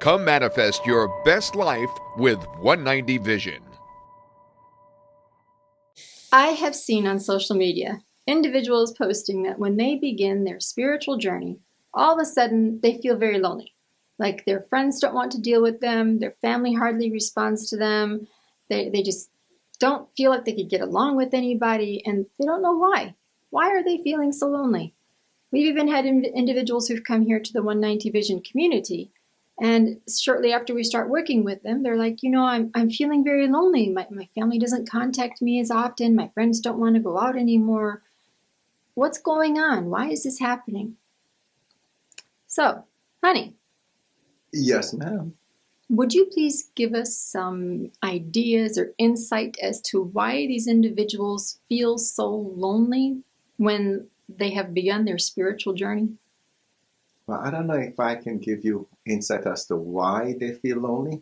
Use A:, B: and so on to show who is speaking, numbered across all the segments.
A: Come manifest your best life with 190 Vision.
B: I have seen on social media individuals posting that when they begin their spiritual journey, all of a sudden they feel very lonely. Like their friends don't want to deal with them, their family hardly responds to them, they just don't feel like they could get along with anybody, and they don't know why. Why are they feeling so lonely? We've even had individuals who've come here to the 190 Vision community, and shortly after we start working with them, they're like, I'm feeling very lonely. My family doesn't contact me as often. My friends don't want to go out anymore. What's going on? Why is this happening? So, honey.
C: Yes, ma'am.
B: Would you please give us some ideas or insight as to why these individuals feel so lonely when they have begun their spiritual journey?
C: Well, I don't know if I can give you insight as to why they feel lonely,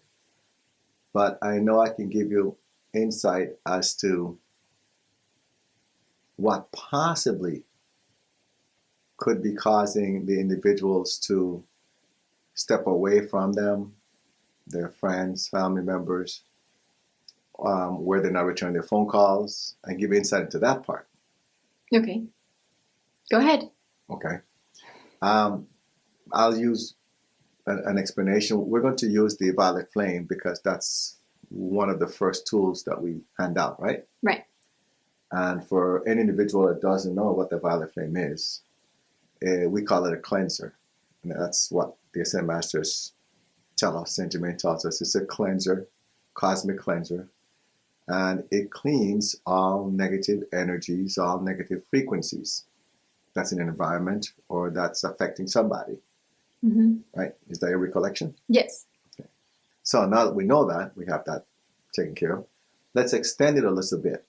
C: but I know I can give you insight as to what possibly could be causing the individuals to step away from them, their friends, family members, where they're not returning their phone calls, and give insight into that part.
B: Okay. Go ahead.
C: Okay. I'll use an explanation. We're going to use the violet flame because that's one of the first tools that we hand out, right?
B: Right.
C: And for any individual that doesn't know what the violet flame is, we call it a cleanser. And that's what the Ascent Masters tell us. Saint Germain tells us it's a cleanser, cosmic cleanser, and it cleans all negative energies, all negative frequencies that's in an environment or that's affecting somebody.
B: Mm-hmm.
C: Right? Is that your recollection?
B: Yes.
C: Okay. So now that we know that, we have that taken care of, let's extend it a little bit.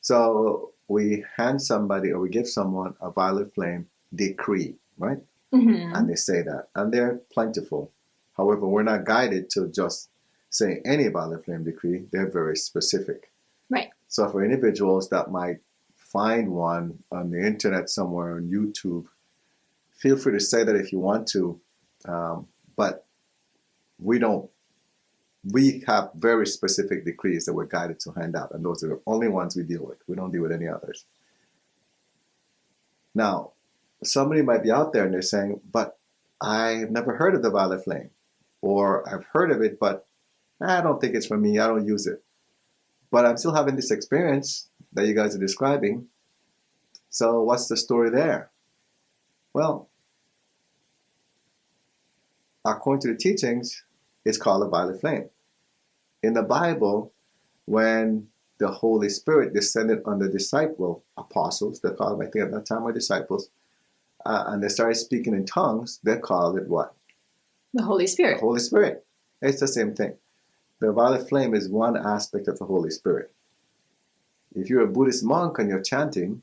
C: So we hand somebody or we give someone a violet flame decree, right?
B: Mm-hmm.
C: And they say that. And they're plentiful. However, we're not guided to just say any violet flame decree. They're very specific.
B: Right.
C: So for individuals that might find one on the internet somewhere on YouTube, feel free to say that if you want to, but we have very specific decrees that we're guided to hand out, and those are the only ones we deal with. We don't deal with any others. Now, somebody might be out there and they're saying, but I've never heard of the violet flame, or I've heard of it, but I don't think it's for me. I don't use it. But I'm still having this experience that you guys are describing. So what's the story there? Well, according to the teachings, it's called a violet flame. In the Bible, when the Holy Spirit descended on the apostles, they called them, I think at that time were disciples, and they started speaking in tongues, they called it what?
B: The Holy Spirit.
C: The Holy Spirit. It's the same thing. The violet flame is one aspect of the Holy Spirit. If you're a Buddhist monk and you're chanting,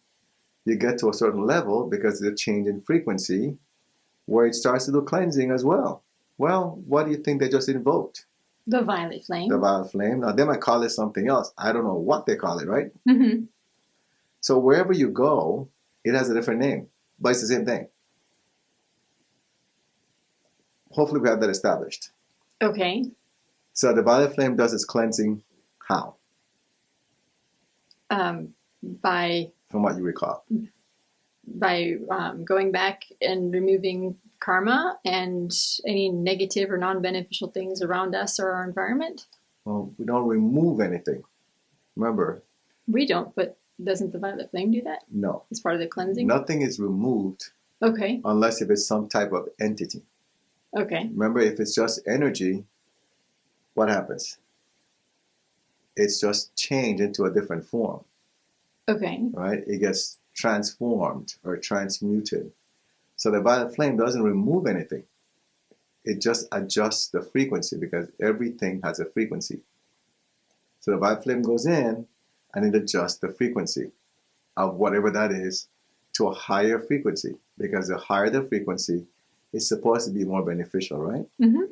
C: you get to a certain level because of the change in frequency where it starts to do cleansing as well. Well, what do you think they just invoked?
B: The violet flame.
C: The violet flame. Now, they might call it something else. I don't know what they call it, right?
B: Mm-hmm.
C: So wherever you go, it has a different name, but it's the same thing. Hopefully we have that established.
B: Okay.
C: So the violet flame does its cleansing how?
B: By
C: From what you recall.
B: Going back and removing karma and any negative or non-beneficial things around us or our environment.
C: Well, we don't remove anything. Remember?
B: We don't, but doesn't the violet flame do that?
C: No.
B: As part of the cleansing?
C: Nothing is removed.
B: Okay.
C: Unless if it's some type of entity.
B: Okay.
C: Remember, if it's just energy, what happens? It's just changed into a different form.
B: Okay.
C: Right? It gets transformed or transmuted. So the violet flame doesn't remove anything. It just adjusts the frequency because everything has a frequency. So the violet flame goes in and it adjusts the frequency of whatever that is to a higher frequency because the higher the frequency, it's supposed to be more beneficial, right?
B: Mm-hmm.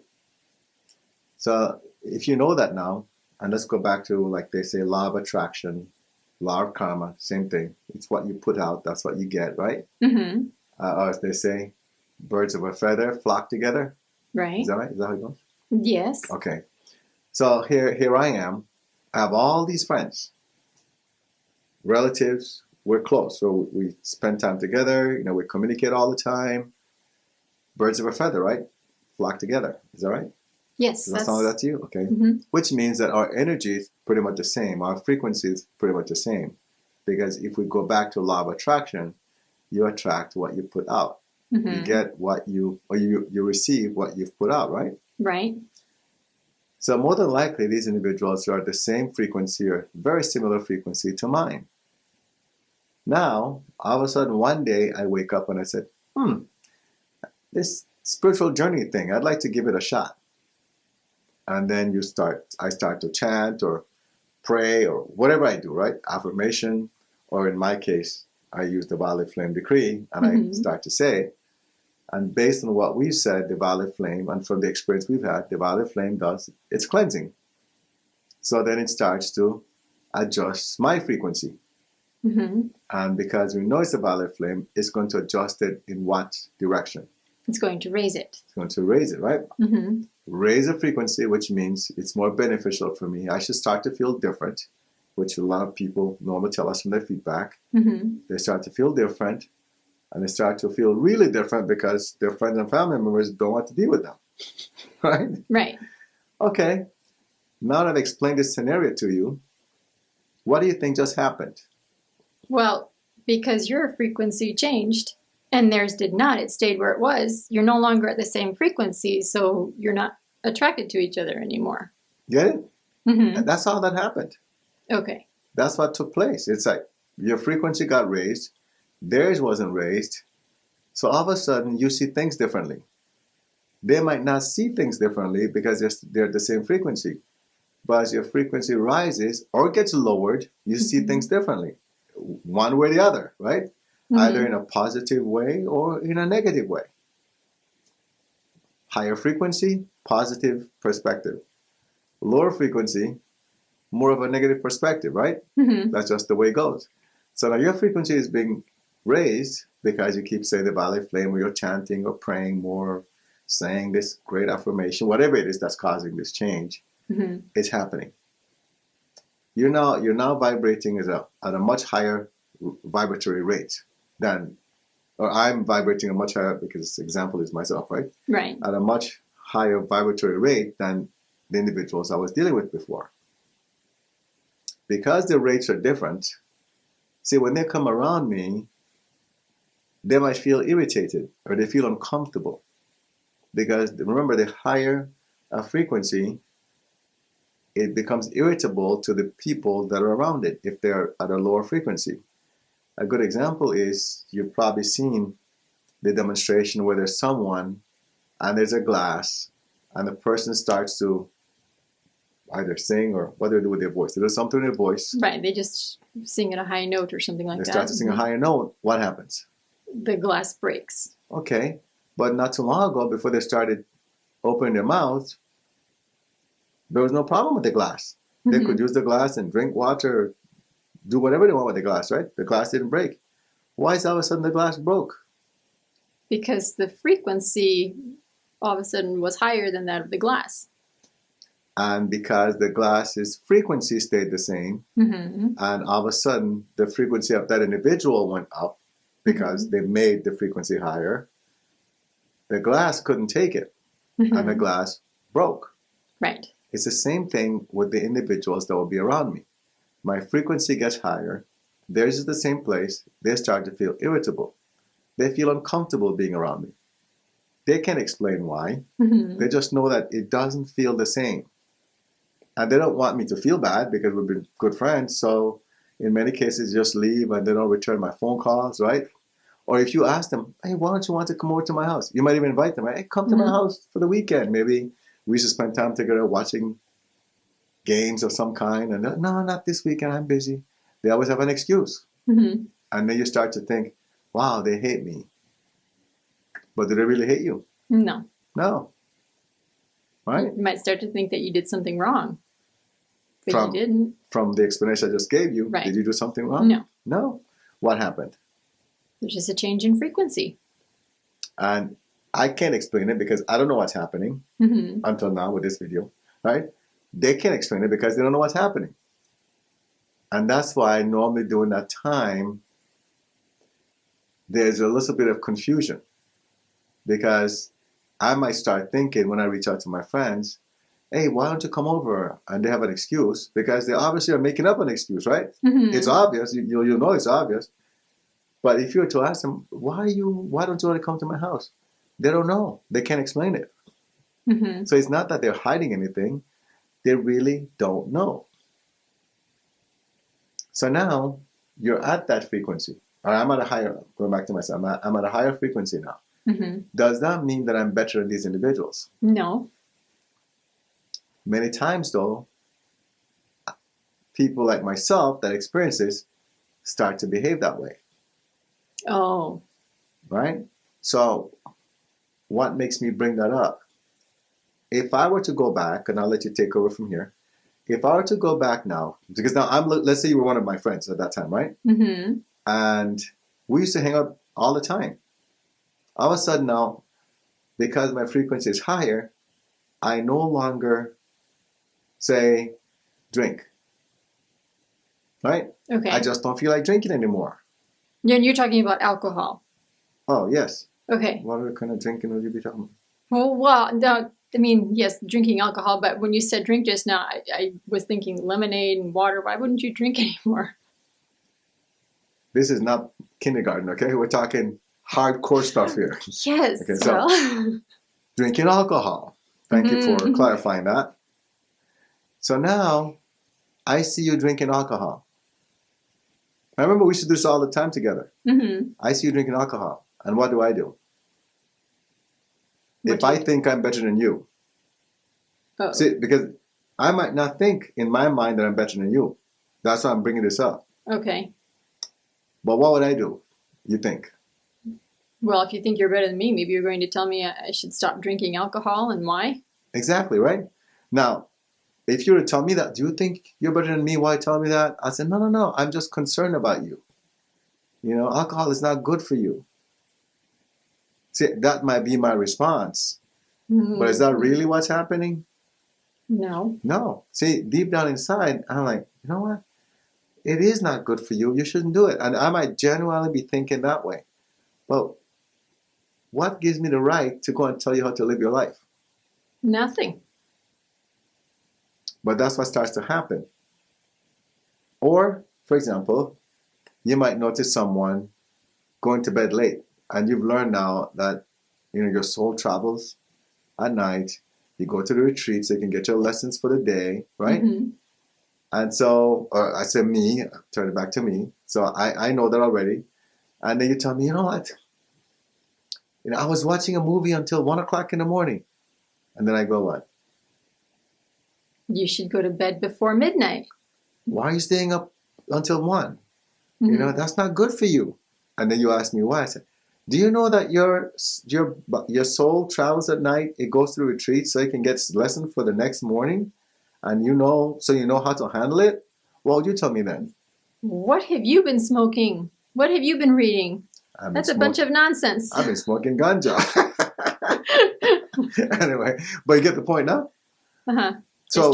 C: So if you know that now, and let's go back to, like they say, law of attraction, law of karma, same thing. It's what you put out, that's what you get, right?
B: Mm-hmm.
C: Or as they say, birds of a feather flock together.
B: Right.
C: Is that right? Is that how it goes?
B: Yes.
C: Okay. So here I am. I have all these friends, relatives. We're close, so we spend time together. We communicate all the time. Birds of a feather, right? Flock together. Is that right?
B: Yes.
C: Does that sound like that to you? Okay.
B: Mhm.
C: Which means that our energy is pretty much the same. Our frequency is pretty much the same. Because if we go back to law of attraction, you attract what you put out.
B: Mhm.
C: You get what you receive what you've put out, right?
B: Right.
C: So more than likely, these individuals are the same frequency or very similar frequency to mine. Now, all of a sudden, one day I wake up and I said, this spiritual journey thing, I'd like to give it a shot. And then I start to chant or pray or whatever I do, right? Affirmation, or in my case, I use the violet flame decree and I start to say, and based on what we've said, the violet flame, and from the experience we've had, the violet flame does its cleansing. So then it starts to adjust my frequency.
B: Mm-hmm.
C: And because we know it's a violet flame, it's going to adjust it in what direction?
B: It's going to raise it.
C: It's going to raise it, right?
B: Mm-hmm.
C: Raise the frequency, which means it's more beneficial for me. I should start to feel different, which a lot of people normally tell us from their feedback.
B: Mm-hmm.
C: They start to feel different, and they start to feel really different because their friends and family members don't want to deal with them, right?
B: Right.
C: Okay, now that I've explained this scenario to you, what do you think just happened?
B: Well, because your frequency changed and theirs did not, it stayed where it was, you're no longer at the same frequency, so you're not attracted to each other anymore.
C: Get it?
B: Mm-hmm.
C: That's all that happened.
B: Okay.
C: That's what took place. It's like your frequency got raised, theirs wasn't raised, so all of a sudden you see things differently. They might not see things differently because they're the same frequency. But as your frequency rises or gets lowered, you see things differently. One way or the other, right?
B: Mm-hmm.
C: Either in a positive way or in a negative way. Higher frequency, positive perspective. Lower frequency, more of a negative perspective, right?
B: Mm-hmm.
C: That's just the way it goes. So now your frequency is being raised because you keep saying the violet flame, or you're chanting or praying more, saying this great affirmation, whatever it is that's causing this change.
B: Mm-hmm.
C: It's happening. You're now vibrating at a much higher vibratory rate than, or I'm vibrating a much higher, because this example is myself, right?
B: Right.
C: At a much higher vibratory rate than the individuals I was dealing with before. Because the rates are different, see, when they come around me, they might feel irritated or they feel uncomfortable. Because remember, the higher a frequency, it becomes irritable to the people that are around it if they're at a lower frequency. A good example is, you've probably seen the demonstration where there's someone and there's a glass and the person starts to either sing or what do they do with their voice? They do something with their voice.
B: Right. They just sing at a high note or something like that.
C: They start to sing a higher note. What happens?
B: The glass breaks.
C: Okay. But not too long ago, before they started opening their mouths, there was no problem with the glass. They could use the glass and drink water, do whatever they want with the glass, right? The glass didn't break. Why is all of a sudden the glass broke?
B: Because the frequency all of a sudden was higher than that of the glass.
C: And because the glass's frequency stayed the same, and all of a sudden the frequency of that individual went up because they made the frequency higher, the glass couldn't take it, and the glass broke.
B: Right.
C: It's the same thing with the individuals that will be around me. My frequency gets higher, theirs is the same place, they start to feel irritable. They feel uncomfortable being around me. They can't explain why. They just know that it doesn't feel the same. And they don't want me to feel bad because we've been good friends, so in many cases just leave and they don't return my phone calls, right? Or if you ask them, hey, why don't you want to come over to my house? You might even invite them, right? Hey, come to my house for the weekend. Maybe we should spend time together watching games of some kind. And no, not this weekend, I'm busy. They always have an excuse. And then you start to think, wow, they hate me. But do they really hate you?
B: No.
C: No. Right?
B: You might start to think that you did something wrong. But you didn't.
C: From the explanation I just gave you,
B: Right.
C: Did you do something wrong?
B: No.
C: No. What happened?
B: There's just a change in frequency.
C: And I can't explain it because I don't know what's happening
B: Mm-hmm.
C: until now with this video, right? They can't explain it because they don't know what's happening. And that's why normally during that time, there's a little bit of confusion because I might start thinking when I reach out to my friends, hey, why don't you come over? And they have an excuse because they obviously are making up an excuse, right?
B: Mm-hmm.
C: It's obvious. You know it's obvious. But if you were to ask them, why don't you want to come to my house? They don't know. They can't explain it.
B: Mm-hmm.
C: So it's not that they're hiding anything. They really don't know. So now you're at that frequency. Or I'm at a higher, going back to myself, I'm at a higher frequency now.
B: Mm-hmm.
C: Does that mean that I'm better than these individuals?
B: No.
C: Many times, though, people like myself that experience this start to behave that way,
B: Oh.
C: right? So what makes me bring that up? If I were to go back, and I'll let you take over from here, if I were to go back now, because now let's say you were one of my friends at that time, right?
B: Mm-hmm.
C: And we used to hang out all the time. All of a sudden now, because my frequency is higher, I no longer say drink, right?
B: Okay.
C: I just don't feel like drinking anymore.
B: You're talking about alcohol.
C: Oh, yes.
B: Okay.
C: What other kind of drinking would you be talking about?
B: Well, no, I mean, yes, drinking alcohol, but when you said drink just now, I was thinking lemonade and water. Why wouldn't you drink anymore?
C: This is not kindergarten, okay? We're talking hardcore stuff here.
B: Yes.
C: Okay, so
B: Well.
C: drinking alcohol. Thank you for clarifying that. So now I see you drinking alcohol. I remember we used to do this all the time together.
B: Mm-hmm.
C: I see you drinking alcohol. And what do?
B: What
C: If
B: do
C: I
B: you do?
C: think I'm better than you,
B: Oh.
C: see, because I might not think in my mind that I'm better than you. That's why I'm bringing this up.
B: Okay.
C: But what would I do, you think?
B: Well, if you think you're better than me, maybe you're going to tell me I should stop drinking alcohol, and why?
C: Exactly, right? Now, if you were to tell me that, do you think you're better than me? Why tell me that? I said, no. I'm just concerned about you. You know, alcohol is not good for you. See, that might be my response. But is that really what's happening?
B: No.
C: No. See, deep down inside, I'm like, you know what? It is not good for you. You shouldn't do it. And I might genuinely be thinking that way. But what gives me the right to go and tell you how to live your life?
B: Nothing.
C: But that's what starts to happen. Or, for example, you might notice someone going to bed late, and you've learned now that your soul travels at night. You go to the retreat so you can get your lessons for the day, right?
B: Mm-hmm.
C: And so, or I said me, turn it back to me. So I know that already. And then you tell me, you know what? I was watching a movie until 1 o'clock in the morning. And then I go, what?
B: You should go to bed before midnight.
C: Why are you staying up until 1?
B: Mm-hmm.
C: That's not good for you. And then you ask me why. I said, do you know that your soul travels at night? It goes through retreat so it can get lesson for the next morning? And so you know how to handle it? Well, you tell me then.
B: What have you been smoking? What have you been reading? That's a bunch of nonsense.
C: I've been smoking ganja. Anyway, but you get the point now?
B: Uh-huh.
C: So
B: I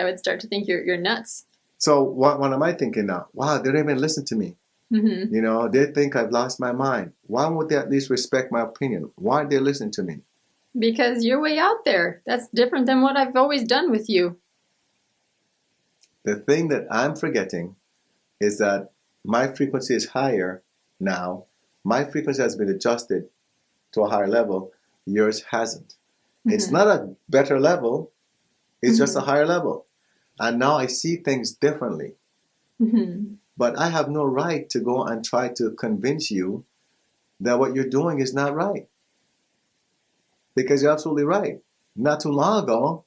B: would start to think you're nuts.
C: So what am I thinking now? Wow, they don't even listen to me.
B: Mm-hmm.
C: They think I've lost my mind. Why would they at least respect my opinion? Why aren't they listening to me?
B: Because you're way out there. That's different than what I've always done with you.
C: The thing that I'm forgetting is that my frequency is higher now. My frequency has been adjusted to a higher level. Yours hasn't.
B: Mm-hmm.
C: It's not a better level. It's just a higher level. And now I see things differently.
B: Mm-hmm.
C: But I have no right to go and try to convince you that what you're doing is not right. Because you're absolutely right. Not too long ago,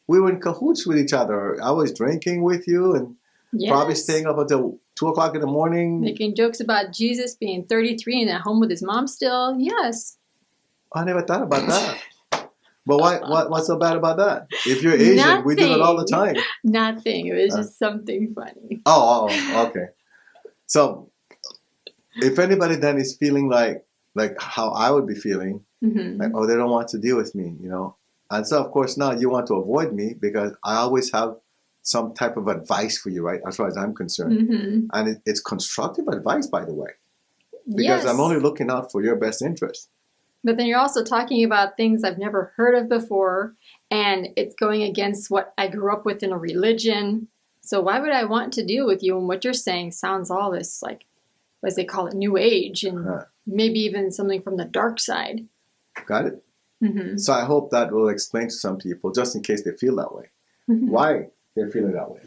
C: we were in cahoots with each other. I was drinking with you and probably staying up until 2 o'clock in the morning.
B: Making jokes about Jesus being 33 and at home with his mom still. Yes.
C: I never thought about that. But what's so bad about that? If you're Asian,
B: Nothing.
C: we do it all the time.
B: Nothing. It was just something funny.
C: Oh, okay. So if anybody then is feeling like how I would be feeling,
B: Mm-hmm.
C: Like, oh, they don't want to deal with me, And so, of course, now you want to avoid me because I always have some type of advice for you, right? As far as I'm concerned.
B: Mm-hmm.
C: And it's constructive advice, by the way, because
B: Yes.
C: I'm only looking out for your best interest.
B: But then you're also talking about things I've never heard of before, and it's going against what I grew up with in a religion. So why would I want to deal with you? And what you're saying sounds all this like, as they call it, New Age, and maybe even something from the dark side.
C: Got it?
B: Mm-hmm.
C: So I hope that will explain to some people, just in case they feel that way,
B: Mm-hmm.
C: why they're feeling that way.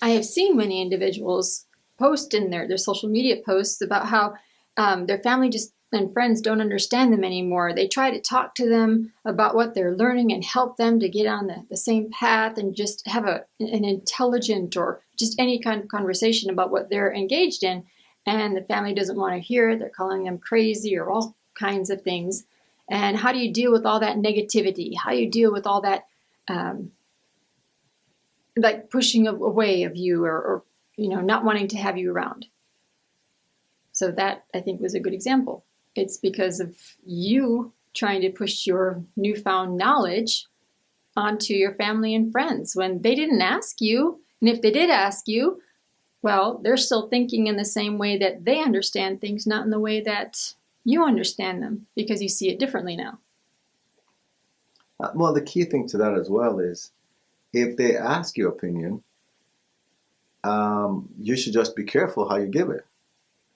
B: I have seen many individuals post in their social media posts about how their family and friends don't understand them anymore. They try to talk to them about what they're learning and help them to get on the same path and just have an intelligent or just any kind of conversation about what they're engaged in. And the family doesn't want to hear it. They're calling them crazy or all kinds of things. And how do you deal with all that negativity? How do you deal with all that like pushing away of you or not wanting to have you around? So that, I think, was a good example. It's because of you trying to push your newfound knowledge onto your family and friends when they didn't ask you. And if they did ask you, well, they're still thinking in the same way that they understand things, not in the way that you understand them, because you see it differently now.
C: Well, the key thing to that as well is if they ask your opinion, you should just be careful how you give it.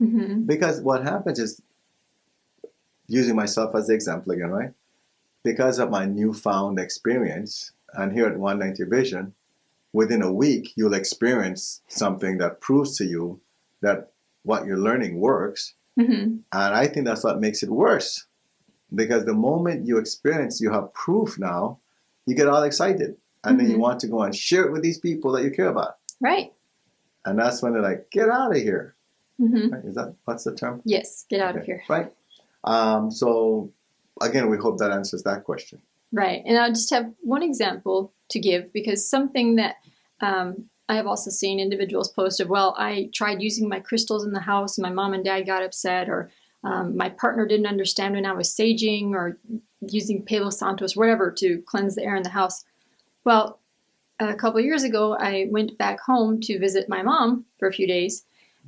B: Mm-hmm.
C: Because what happens is, using myself as the example again, right? Because of my newfound experience, and here at 190 Vision, within a week, you'll experience something that proves to you that what you're learning works.
B: Mm-hmm.
C: And I think that's what makes it worse. Because the moment you experience, you have proof now, you get all excited. And then you want to go and share it with these people that you care about.
B: Right.
C: And that's when they're like, get out of here.
B: Mm-hmm.
C: Right? What's the term?
B: Yes, get out of here.
C: Right. So, again, we hope that answers that question.
B: Right. And I'll just have one example to give, because something that I have also seen individuals post of, well, I tried using my crystals in the house and my mom and dad got upset, or my partner didn't understand when I was saging or using Palo Santos, whatever, to cleanse the air in the house. Well, a couple of years ago, I went back home to visit my mom for a few days.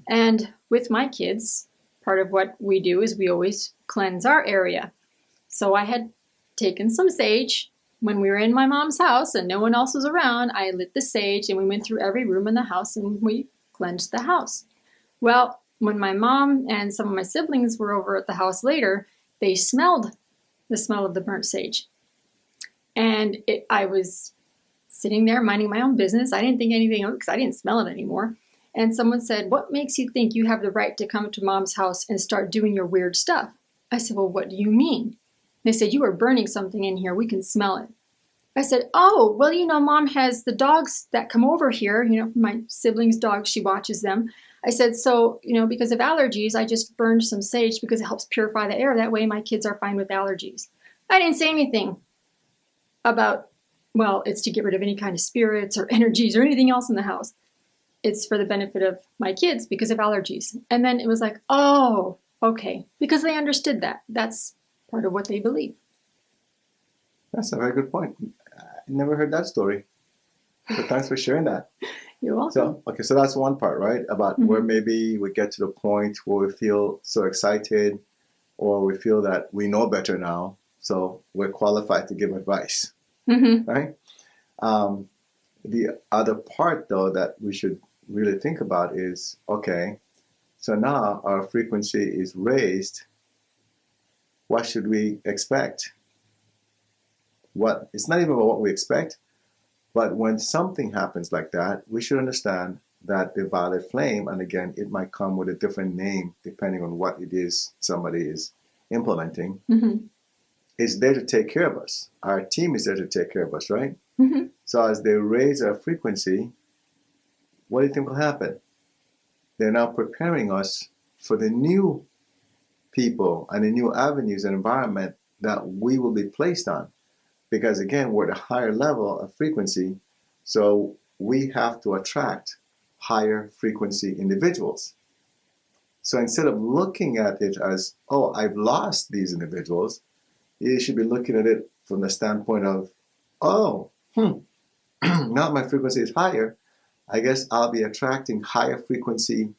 B: And with my kids, part of what we do is we always cleanse our area. So I had taken some sage. When we were in my mom's house and no one else was around, I lit the sage and we went through every room in the house and we cleansed the house. Well, when my mom and some of my siblings were over at the house later, they smelled the smell of the burnt sage. And I was sitting there minding my own business. I didn't think anything of it because I didn't smell it anymore. And someone said, what makes you think you have the right to come to mom's house and start doing your weird stuff? I said, well, what do you mean? They said, you are burning something in here. We can smell it. I said, oh, well, mom has the dogs that come over here, my siblings' dogs, she watches them. I said, so, because of allergies, I just burned some sage because it helps purify the air. That way my kids are fine with allergies. I didn't say anything about, well, it's to get rid of any kind of spirits or energies or anything else in the house. It's for the benefit of my kids because of allergies. And then it was like, oh, okay, because they understood that. That's part of what they believe.
C: That's a very good point. I never heard that story. So thanks for sharing that.
B: You're welcome.
C: So that's one part, right? About where maybe we get to the point where we feel so excited or we feel that we know better now, so we're qualified to give advice, right? The other part, though, that we should really think about is, okay, so now our frequency is raised. What should we expect? It's not even about what we expect, but when something happens like that, we should understand that the violet flame, and again, it might come with a different name depending on what it is somebody is implementing, is there to take care of us. Our team is there to take care of us, right? So as they raise our frequency, what do you think will happen? They're now preparing us for the new people and the new avenues and environment that we will be placed on. Because again, we're at a higher level of frequency, so we have to attract higher frequency individuals. So instead of looking at it as, oh, I've lost these individuals, you should be looking at it from the standpoint of, oh, now my frequency is higher. I guess I'll be attracting higher frequency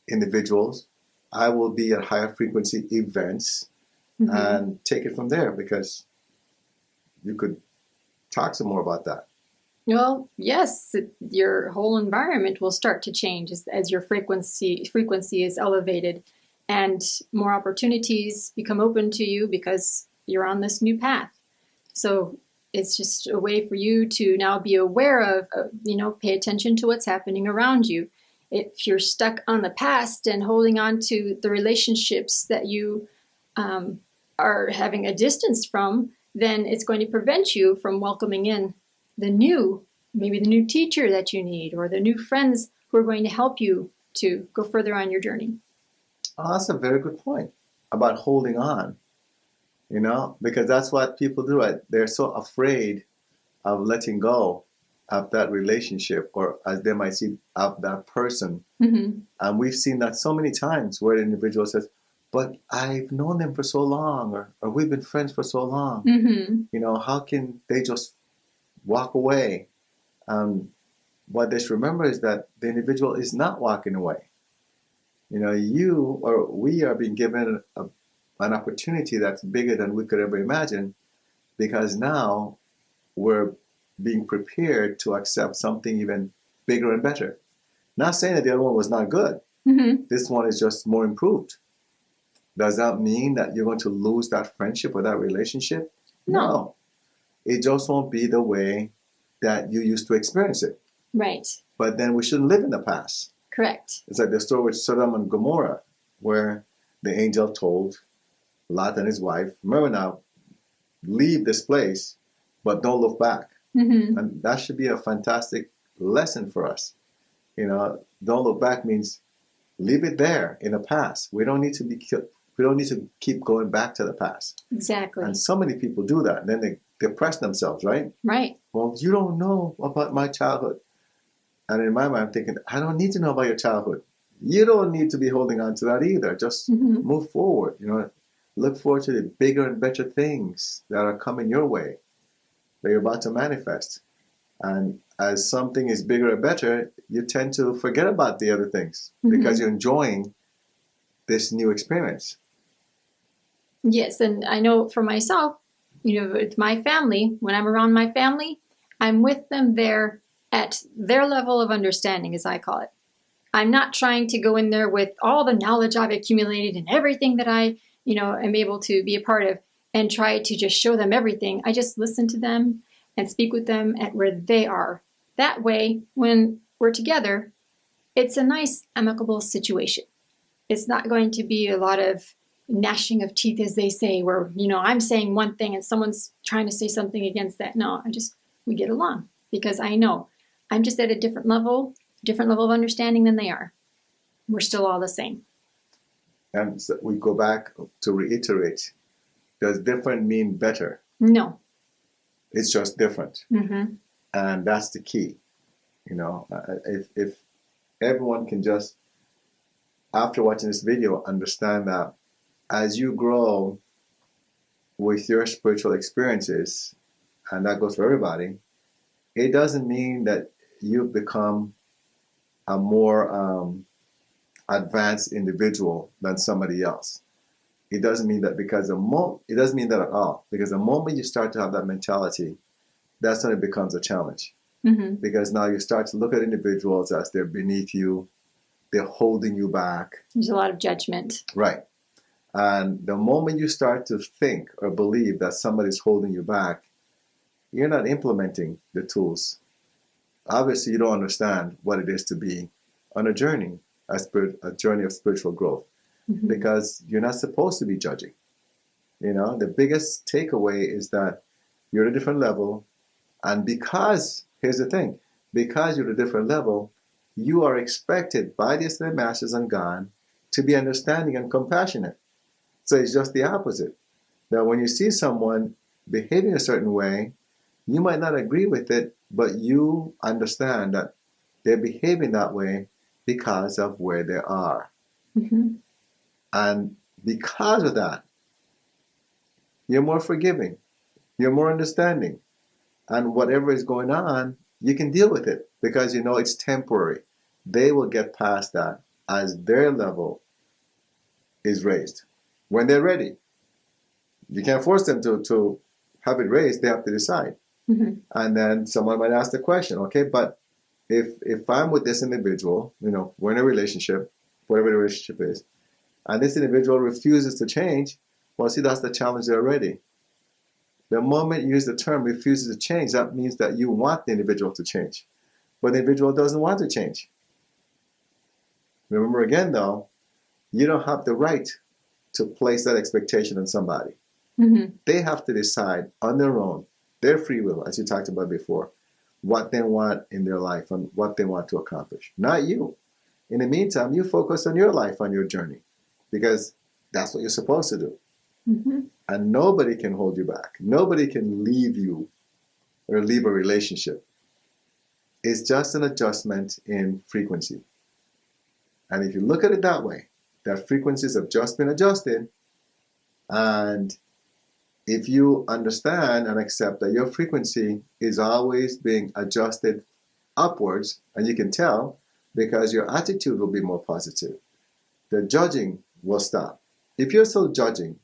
C: individuals. I will be at higher frequency events and take it from there, because you could talk some more about that.
B: Well, yes, your whole environment will start to change as your frequency is elevated, and more opportunities become open to you because you're on this new path. So it's just a way for you to now be aware of, pay attention to what's happening around you. If you're stuck on the past and holding on to the relationships that you are having a distance from, then it's going to prevent you from welcoming in maybe the new teacher that you need, or the new friends who are going to help you to go further on your journey.
C: Oh, that's a very good point about holding on, because that's what people do. They're so afraid of letting go of that relationship, or as they might see, of that person. And we've seen that so many times where the individual says, but I've known them for so long, or we've been friends for so long. How can they just walk away? What they should remember is that the individual is not walking away. You or we are being given an opportunity that's bigger than we could ever imagine, because now we're being prepared to accept something even bigger and better. Not saying that the other one was not good. This one is just more improved. Does that mean that you're going to lose that friendship or that relationship? No. It just won't be the way that you used to experience it.
B: Right.
C: But then we shouldn't live in the past.
B: Correct.
C: It's like the story with Sodom and Gomorrah, where the angel told Lot and his wife, remember now, leave this place, but don't look back. And that should be a fantastic lesson for us. Don't look back means leave it there in the past. We don't need to keep going back to the past.
B: Exactly.
C: And so many people do that. And then they depress themselves, right?
B: Right.
C: Well, you don't know about my childhood. And in my mind, I'm thinking, I don't need to know about your childhood. You don't need to be holding on to that either. Just move forward. Look forward to the bigger and better things that are coming your way, that you're about to manifest. And as something is bigger and better, you tend to forget about the other things because you're enjoying this new experience.
B: Yes, and I know for myself, with my family, when I'm around my family, I'm with them there at their level of understanding, as I call it. I'm not trying to go in there with all the knowledge I've accumulated and everything that I, am able to be a part of, and try to just show them everything. I just listen to them and speak with them at where they are. That way, when we're together, it's a nice, amicable situation. It's not going to be a lot of gnashing of teeth, as they say, where, I'm saying one thing and someone's trying to say something against that. No, we get along, because I know I'm just at a different level of understanding than they are. We're still all the same.
C: And so we go back to reiterate, does different mean better?
B: No.
C: It's just different. And that's the key. If everyone can just, after watching this video, understand that as you grow with your spiritual experiences, and that goes for everybody, it doesn't mean that you've become a more advanced individual than somebody else. It doesn't mean that, it doesn't mean that at all. Because the moment you start to have that mentality, that's when it becomes a challenge. Because now you start to look at individuals as they're beneath you, they're holding you back.
B: There's a lot of judgment.
C: Right. And the moment you start to think or believe that somebody's holding you back, you're not implementing the tools. Obviously, you don't understand what it is to be on a journey, a journey of spiritual growth, because you're not supposed to be judging. The biggest takeaway is that you're at a different level. And here's the thing, because you're at a different level, you are expected by the Ascended Masters and God to be understanding and compassionate. So it's just the opposite. That when you see someone behaving a certain way, you might not agree with it, but you understand that they're behaving that way because of where they are.
B: Mm-hmm.
C: And because of that, you're more forgiving, you're more understanding. And whatever is going on, you can deal with it because you know it's temporary. They will get past that as their level is raised. When they're ready, you can't force them to have it raised, they have to decide.
B: Mm-hmm.
C: And then someone might ask the question, okay, but if I'm with this individual, you know, we're in a relationship, whatever the relationship is, and this individual refuses to change, well, see, that's the challenge there already. The moment you use the term refuses to change, that means that you want the individual to change. But the individual doesn't want to change. Remember again, though, you don't have the right to place that expectation on somebody.
B: Mm-hmm.
C: They have to decide on their own, their free will, as you talked about before, what they want in their life and what they want to accomplish, not you. In the meantime, you focus on your life, on your journey, because that's what you're supposed to do.
B: Mm-hmm.
C: And nobody can hold you back. Nobody can leave you or leave a relationship. It's just an adjustment in frequency. And if you look at it that way, that frequencies have just been adjusted, and if you understand and accept that your frequency is always being adjusted upwards, and you can tell because your attitude will be more positive, the judging will stop. If you're still judging,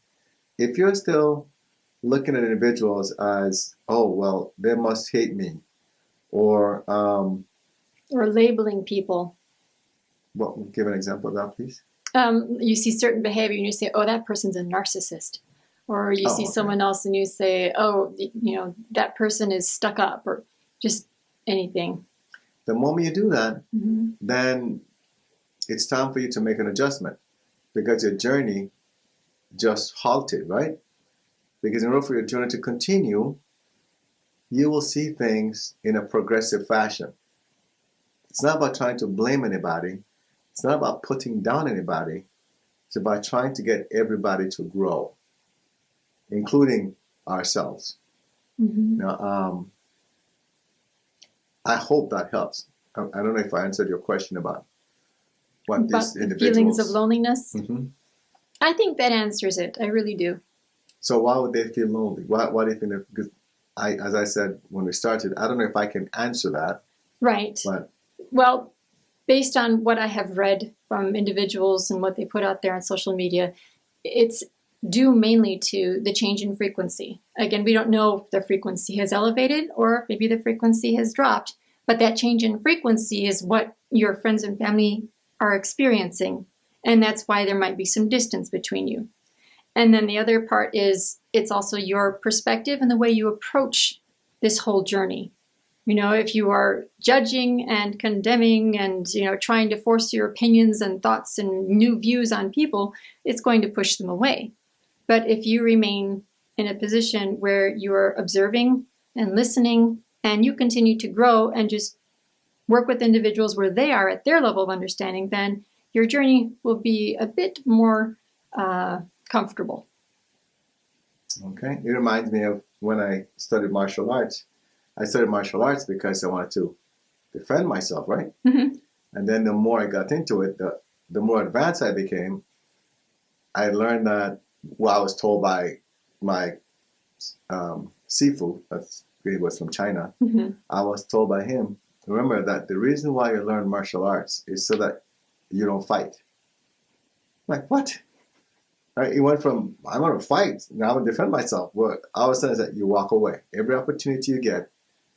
C: if you're still looking at individuals as, oh, well, they must hate me, or,
B: Or labeling people.
C: well, give an example of that, please.
B: You see certain behavior and you say, oh, that person's a narcissist. Or you see someone else and you say, oh, you know, that person is stuck up, or just anything.
C: The moment you do that,
B: Mm-hmm.
C: then it's time for you to make an adjustment because your journey just halted, right? Because in order for your journey to continue, you will see things in a progressive fashion. It's not about trying to blame anybody. It's not about putting down anybody. It's about trying to get everybody to grow, including ourselves.
B: Mm-hmm.
C: Now, I hope that helps. I don't know if I answered your question about what these
B: the
C: individuals...
B: feelings of loneliness.
C: Mm-hmm.
B: I think that answers it. I really do.
C: So why would they feel lonely? Why do you think that? Because as I said when we started, I don't know if I can answer that.
B: Right.
C: But
B: well, based on what I have read from individuals and what they put out there on social media, it's due mainly to the change in frequency. Again, we don't know if the frequency has elevated or maybe the frequency has dropped, but that change in frequency is what your friends and family are experiencing. And that's why there might be some distance between you. And then the other part is it's also your perspective and the way you approach this whole journey. You know, if you are judging and condemning and, you know, trying to force your opinions and thoughts and new views on people, it's going to push them away. But if you remain in a position where you're observing and listening and you continue to grow and just work with individuals where they are at their level of understanding, then your journey will be a bit more comfortable.
C: okay, it reminds me of when I studied martial arts. I studied martial arts because I wanted to defend myself, right?
B: Mm-hmm.
C: And then the more I got into it, the more advanced I became. I learned that, well, I was told by my Sifu, he was from China.
B: Mm-hmm.
C: I was told by him, remember that the reason why you learn martial arts is so that you don't fight. I'm like, what? Right? He went from, I'm going to fight, now I'm going to defend myself. What I was saying is that you walk away. Every opportunity you get,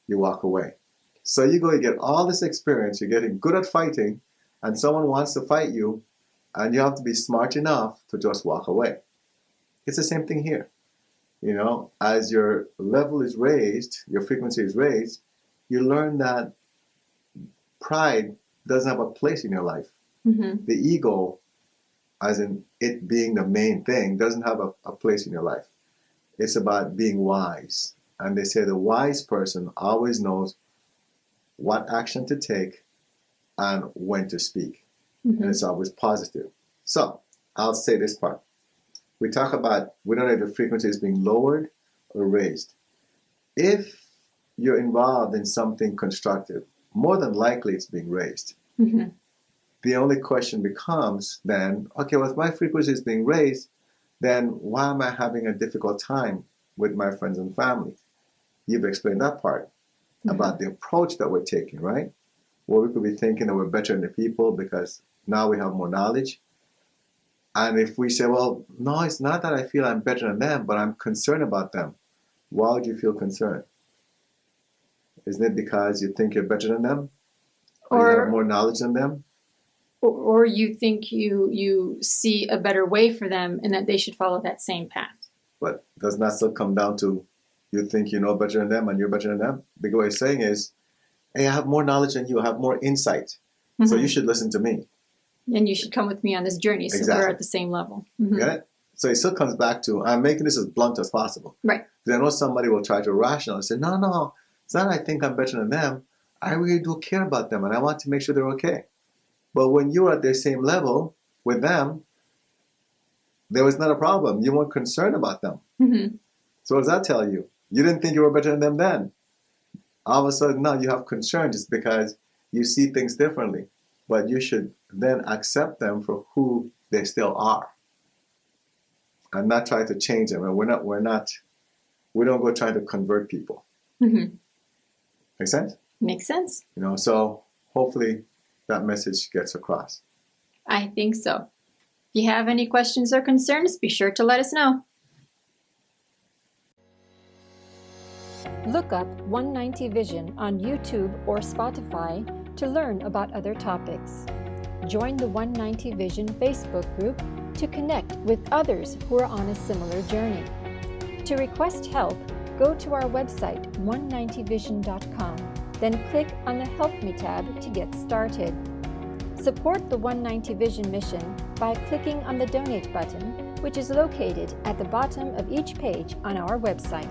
C: you walk away. So you go, you get all this experience, you're getting good at fighting, and someone wants to fight you, and you have to be smart enough to just walk away. It's the same thing here. You know, as your level is raised, your frequency is raised, you learn that pride doesn't have a place in your life.
B: Mm-hmm.
C: The ego, as in it being the main thing, doesn't have a place in your life. It's about being wise. And they say the wise person always knows what action to take and when to speak.
B: Mm-hmm.
C: And it's always positive. So I'll say this part. We talk about, we don't know if the frequency is being lowered or raised. If you're involved in something constructive, more than likely it's being raised.
B: Mm-hmm.
C: the only question becomes then, okay, well, if my frequency is being raised, then why am I having a difficult time with my friends and family? You've explained that part about the approach that we're taking, right? Well, we could be thinking that we're better than the people because now we have more knowledge. And if we say, well, no, it's not that I feel I'm better than them, but I'm concerned about them. Why would you feel concerned? Isn't it because you think you're better than them? Or you have more knowledge than them?
B: Or you think you see a better way for them and that they should follow that same path.
C: But doesn't that still come down to you think you know better than them and you're better than them? The way you're saying is, hey, I have more knowledge than you, I have more insight. So you should listen to me.
B: And you should come with me on this journey so we're at the same level.
C: Get it? So it still comes back to, I'm making this as blunt as possible.
B: Right.
C: Because I know somebody will try to rationalize and say, no, it's not I think I'm better than them. I really do care about them and I want to make sure they're okay. But when you're at their same level with them, there was not a problem. You weren't concerned about them. So what does that tell you? You didn't think you were better than them then. All of a sudden, now you have concerns just because you see things differently. But you should then accept them for who they still are. And not try to change them. And we don't go trying to convert people. Make sense?
B: Makes sense.
C: So hopefully that message gets across.
B: I think so. If you have any questions or concerns, be sure to let us know.
D: Look up 190 Vision on YouTube or Spotify to learn about other topics. Join the 190 Vision Facebook group to connect with others who are on a similar journey. To request help, go to our website 190vision.com, then click on the Help Me tab to get started. Support the 190 Vision mission by clicking on the Donate button, which is located at the bottom of each page on our website.